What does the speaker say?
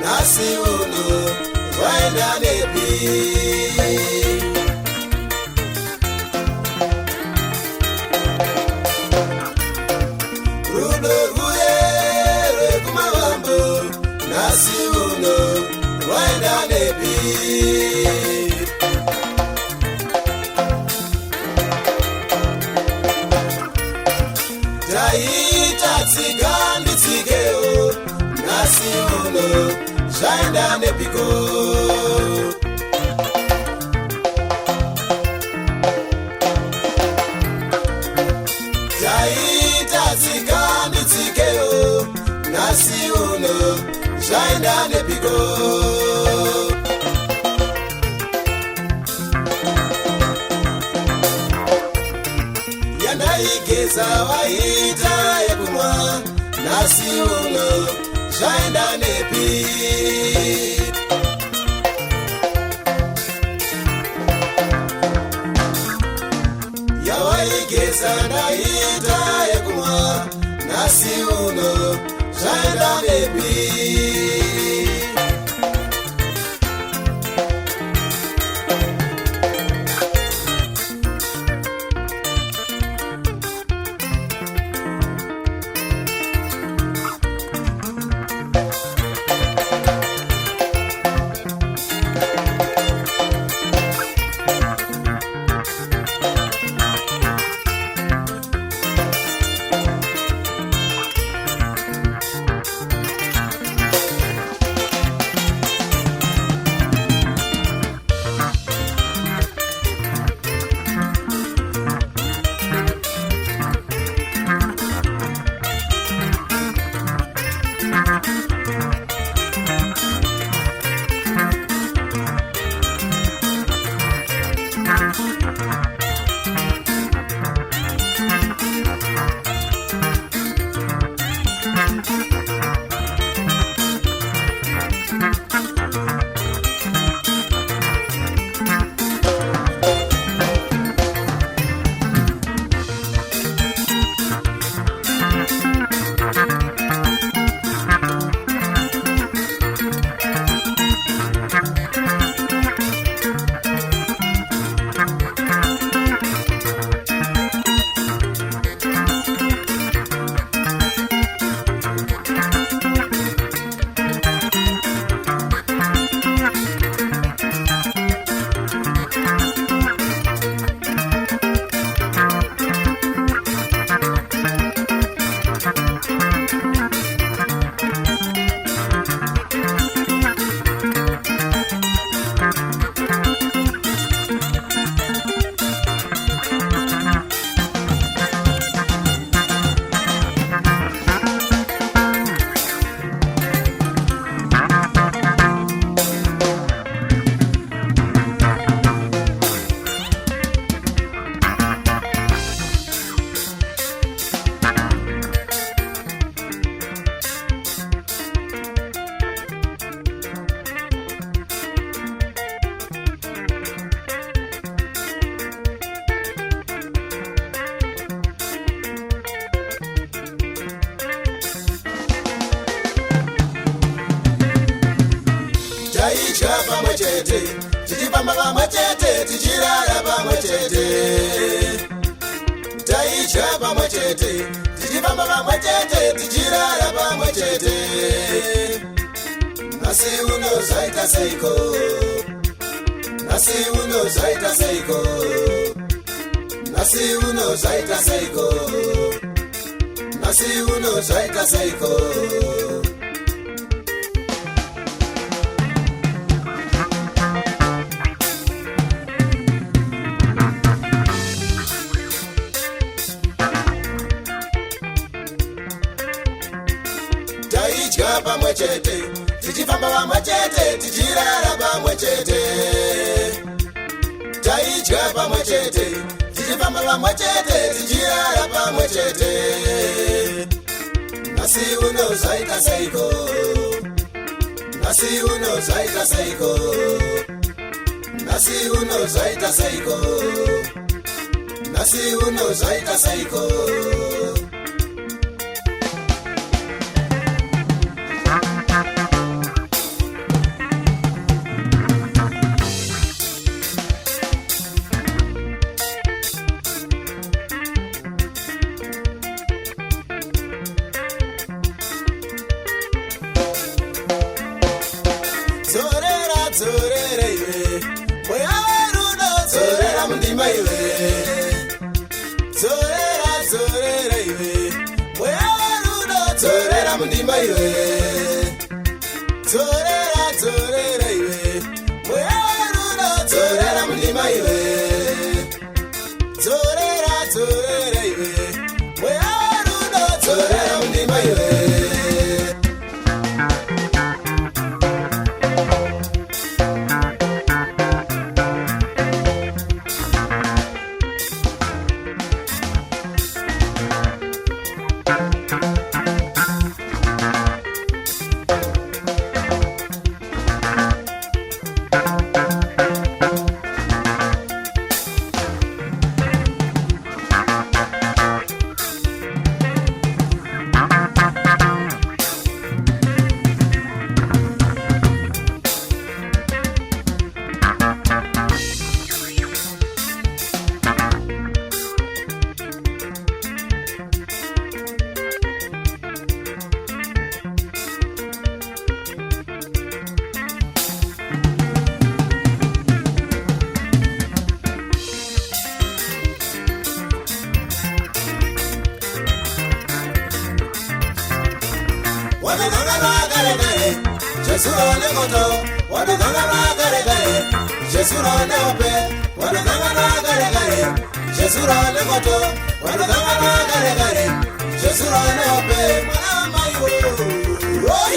nasi uno waenda nepi. Rudo ruye kumawambo nasi uno waenda nepi. Taitsika nditsikeo nasi uno zvaenda nepiko. Taitsika nditsikeo nasi uno zvaenda nepiko. Yandaigeza waita yekumwa nasi uno zvaenda nepi. Yawaigeza ndaita yekumwa nasi uno zvaenda nepi. Taidya pamwe chete, tichifamba pamwe chete, tichirara pamwe chete. Taidya pamwe chete, tichifamba pamwe chete, tichirara pamwe chete. Nasi uno zvaita seiko, nasi uno zvaita seiko, nasi uno zvaita seiko, nasi uno zvaita seiko. Taidya pamwe chete, tichifamba pamwe chete, tichirara pamwe chete. Taidya pamwe chete, tichifamba pamwe chete, tichirara pamwe chete. Nasi uno zvaita seiko, nasi uno zvaita seiko, nasi uno zvaita seiko, nasi uno zvaita seiko. zorera iwe moya werudo zorera mundima iwe zorera zorera iwe moya werudo zorera mundima iwe zorera zorera iwe moya werudo zorera mundima iwe zorera zorera iwe moya werudo zorera mundima iwe Jesurone moto, wadu gangana gare gare. Jesurone ope, wadu gangana gare gare. Jesurone moto, wadu gangana gare gare. Jesurone ope, mama yo.